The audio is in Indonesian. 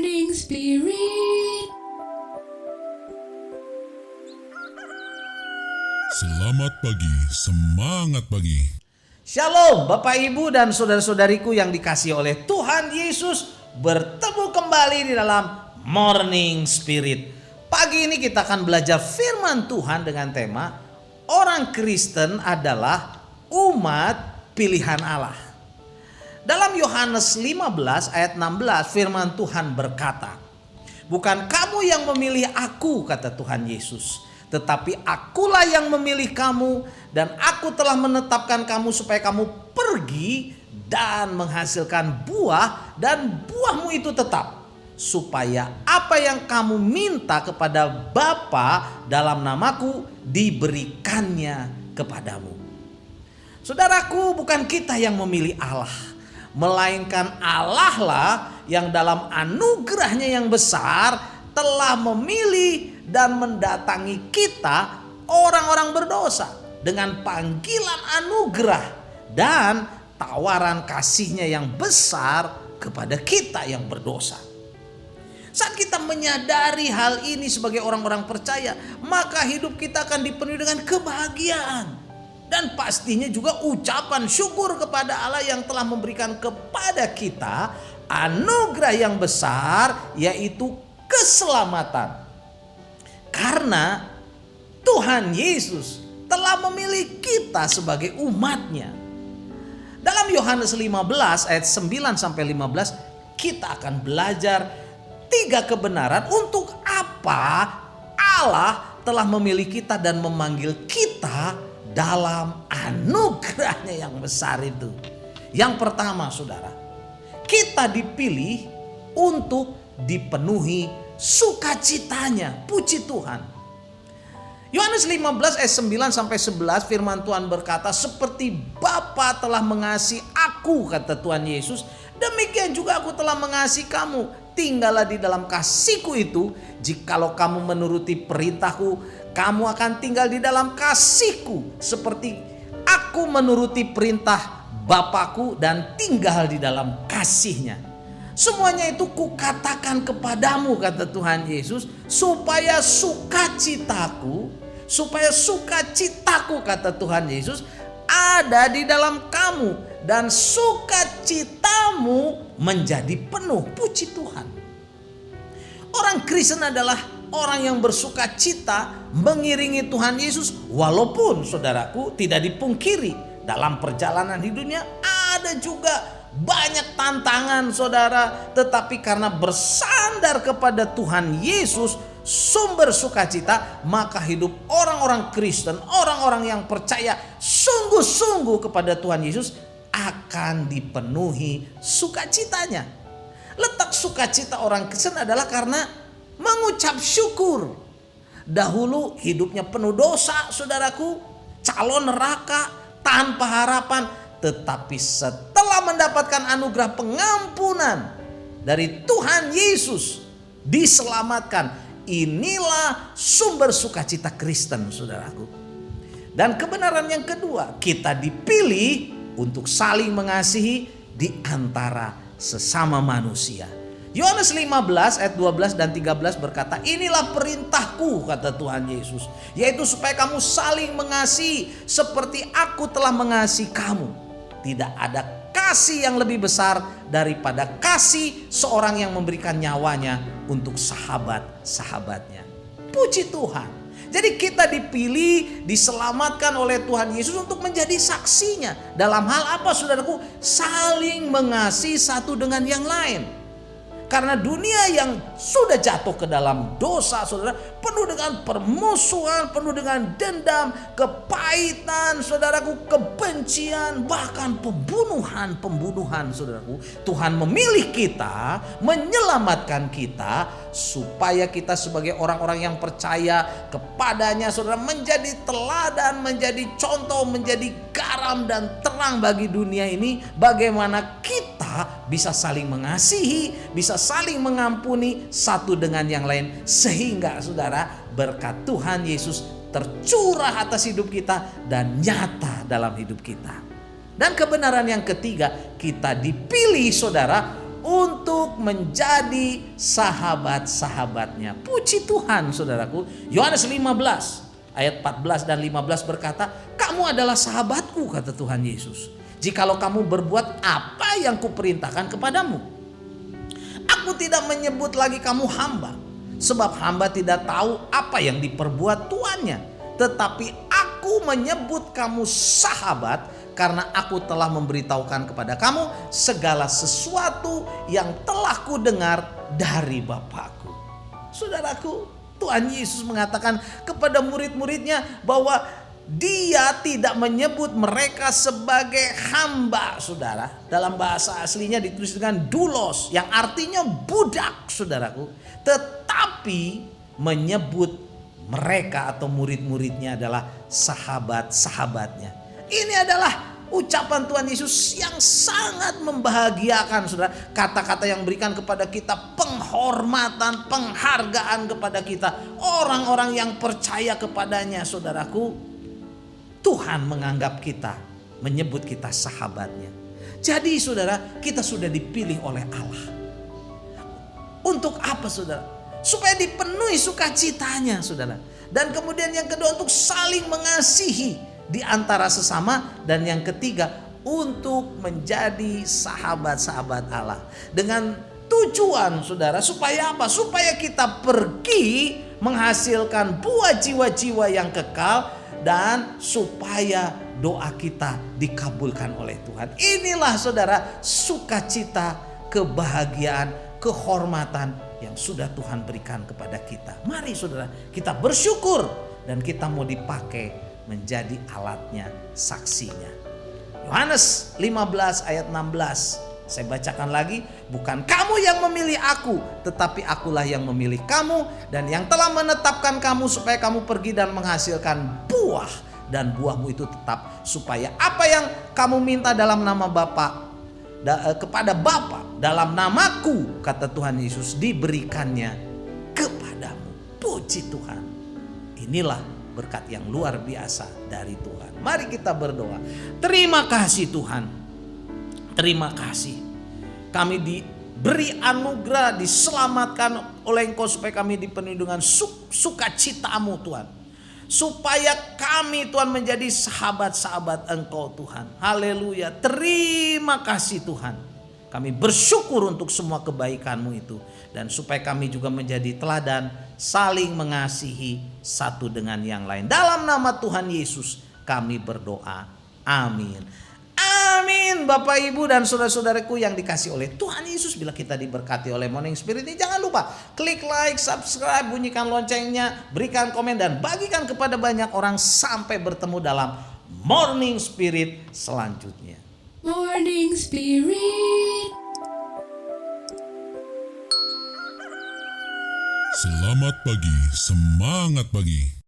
Morning Spirit. Selamat pagi, semangat pagi. Shalom Bapak Ibu dan saudara-saudariku yang dikasihi oleh Tuhan Yesus. Bertemu kembali di dalam Morning Spirit. Pagi ini kita akan belajar firman Tuhan dengan tema orang Kristen adalah umat pilihan Allah. Dalam Yohanes 15 ayat 16 firman Tuhan berkata, "Bukan kamu yang memilih aku," kata Tuhan Yesus, "tetapi akulah yang memilih kamu dan aku telah menetapkan kamu supaya kamu pergi dan menghasilkan buah dan buahmu itu tetap, supaya apa yang kamu minta kepada Bapa dalam namaku diberikannya kepadamu." Saudaraku, bukan kita yang memilih Allah, melainkan Allah lah yang dalam anugerahnya yang besar telah memilih dan mendatangi kita orang-orang berdosa dengan panggilan anugerah dan tawaran kasihnya yang besar kepada kita yang berdosa. Saat kita menyadari hal ini sebagai orang-orang percaya, maka hidup kita akan dipenuhi dengan kebahagiaan. Dan pastinya juga ucapan syukur kepada Allah yang telah memberikan kepada kita anugerah yang besar, yaitu keselamatan. Karena Tuhan Yesus telah memilih kita sebagai umatnya. Dalam Yohanes 15 ayat 9 sampai 15 kita akan belajar 3 kebenaran untuk apa Allah telah memilih kita dan memanggil kita dalam anugerahnya yang besar itu. Yang pertama, saudara, kita dipilih untuk dipenuhi sukacitanya. Puji Tuhan. Yohanes 15 ayat 9 sampai 11 firman Tuhan berkata, "Seperti Bapa telah mengasihi aku," kata Tuhan Yesus, "demikian juga aku telah mengasihi kamu. Tinggallah di dalam kasihku itu. Jikalau kamu menuruti perintahku, kamu akan tinggal di dalam kasihku, seperti aku menuruti perintah Bapakku dan tinggal di dalam kasihnya. Semuanya itu kukatakan kepadamu," kata Tuhan Yesus, supaya sukacitaku, kata Tuhan Yesus, "ada di dalam kamu dan sukacitamu menjadi penuh." Puji Tuhan. Orang Kristen adalah orang yang bersuka cita mengiringi Tuhan Yesus, walaupun saudaraku tidak dipungkiri dalam perjalanan hidupnya ada juga banyak tantangan saudara, tetapi karena bersandar kepada Tuhan Yesus sumber sukacita, maka hidup orang-orang Kristen, orang-orang yang percaya sungguh-sungguh kepada Tuhan Yesus akan dipenuhi sukacitanya. Letak sukacita orang Kristen adalah karena mengucap syukur. Dahulu hidupnya penuh dosa, saudaraku, calon neraka, tanpa harapan. Tetapi setelah mendapatkan anugerah pengampunan dari Tuhan Yesus, diselamatkan. Inilah sumber sukacita Kristen, saudaraku. Dan kebenaran yang kedua, kita dipilih untuk saling mengasihi di antara sesama manusia. Yohanes 15 ayat 12 dan 13 berkata, "Inilah perintahku," kata Tuhan Yesus, "yaitu supaya kamu saling mengasihi seperti aku telah mengasihi kamu. Tidak ada kasih yang lebih besar daripada kasih seorang yang memberikan nyawanya untuk sahabat-sahabatnya." Puji Tuhan. Jadi kita dipilih, diselamatkan oleh Tuhan Yesus untuk menjadi saksinya. Dalam hal apa, saudaraku? Saling mengasihi satu dengan yang lain. Karena dunia yang sudah jatuh ke dalam dosa, saudara, penuh dengan permusuhan, penuh dengan dendam, kepahitan, saudaraku, kebencian, bahkan pembunuhan, saudaraku. Tuhan memilih kita, menyelamatkan kita, supaya kita sebagai orang-orang yang percaya kepadanya, saudara, menjadi teladan, menjadi contoh, menjadi garam dan terang bagi dunia ini. Bagaimana kita bisa saling mengasihi, bisa saling mengampuni satu dengan yang lain, sehingga saudara, berkat Tuhan Yesus tercurah atas hidup kita dan nyata dalam hidup kita. Dan kebenaran yang ketiga, kita dipilih saudara untuk menjadi sahabat-sahabatnya. Puji Tuhan saudaraku. Yohanes 15 ayat 14 dan 15 berkata, kamu adalah sahabatku, kata Tuhan Yesus, jikalau kamu berbuat apa yang kuperintahkan kepadamu. Aku tidak menyebut lagi kamu hamba, sebab hamba tidak tahu apa yang diperbuat tuannya. Tetapi aku menyebut kamu sahabat, karena aku telah memberitahukan kepada kamu segala sesuatu yang telah kudengar dari Bapakku. Saudaraku, Tuhan Yesus mengatakan kepada murid-muridnya bahwa Dia tidak menyebut mereka sebagai hamba, saudara. Dalam bahasa aslinya ditulis dengan doulos, yang artinya budak, saudaraku. Tetapi menyebut mereka atau murid-muridnya adalah sahabat-sahabatnya. Ini adalah ucapan Tuhan Yesus yang sangat membahagiakan, saudara. Kata-kata yang berikan kepada kita penghormatan, penghargaan kepada kita, orang-orang yang percaya kepadanya, saudaraku. Tuhan menganggap kita, menyebut kita sahabatnya. Jadi saudara, kita sudah dipilih oleh Allah. Untuk apa, saudara? Supaya dipenuhi sukacitanya, saudara. Dan kemudian yang kedua, untuk saling mengasihi di antara sesama. Dan yang ketiga, untuk menjadi sahabat-sahabat Allah. Dengan tujuan, saudara, supaya apa? Supaya kita pergi menghasilkan buah jiwa-jiwa yang kekal, dan supaya doa kita dikabulkan oleh Tuhan. Inilah saudara sukacita, kebahagiaan, kehormatan yang sudah Tuhan berikan kepada kita. Mari saudara, kita bersyukur dan kita mau dipakai menjadi alatnya, saksinya. Yohanes 15 ayat 16. Saya bacakan lagi, bukan kamu yang memilih aku, tetapi akulah yang memilih kamu dan yang telah menetapkan kamu supaya kamu pergi dan menghasilkan buah, dan buahmu itu tetap, supaya apa yang kamu minta dalam nama Bapa, kepada Bapa dalam namaku, kata Tuhan Yesus, diberikannya kepadamu. Puji Tuhan. Inilah berkat yang luar biasa dari Tuhan. Mari kita berdoa. Terima kasih Tuhan. Terima kasih, kami diberi anugerah, diselamatkan oleh Engkau supaya kami dipenuhi dengan sukacitamu Tuhan. Supaya kami Tuhan menjadi sahabat-sahabat Engkau Tuhan. Haleluya, terima kasih Tuhan. Kami bersyukur untuk semua kebaikan-Mu itu. Dan supaya kami juga menjadi teladan, saling mengasihi satu dengan yang lain. Dalam nama Tuhan Yesus kami berdoa, amin. Amin. Bapak, Ibu, dan saudara-saudaraku yang dikasih oleh Tuhan Yesus, bila kita diberkati oleh Morning Spirit ini, jangan lupa klik like, subscribe, bunyikan loncengnya, berikan komen, dan bagikan kepada banyak orang sampai bertemu dalam Morning Spirit selanjutnya. Morning Spirit. Selamat pagi, semangat pagi.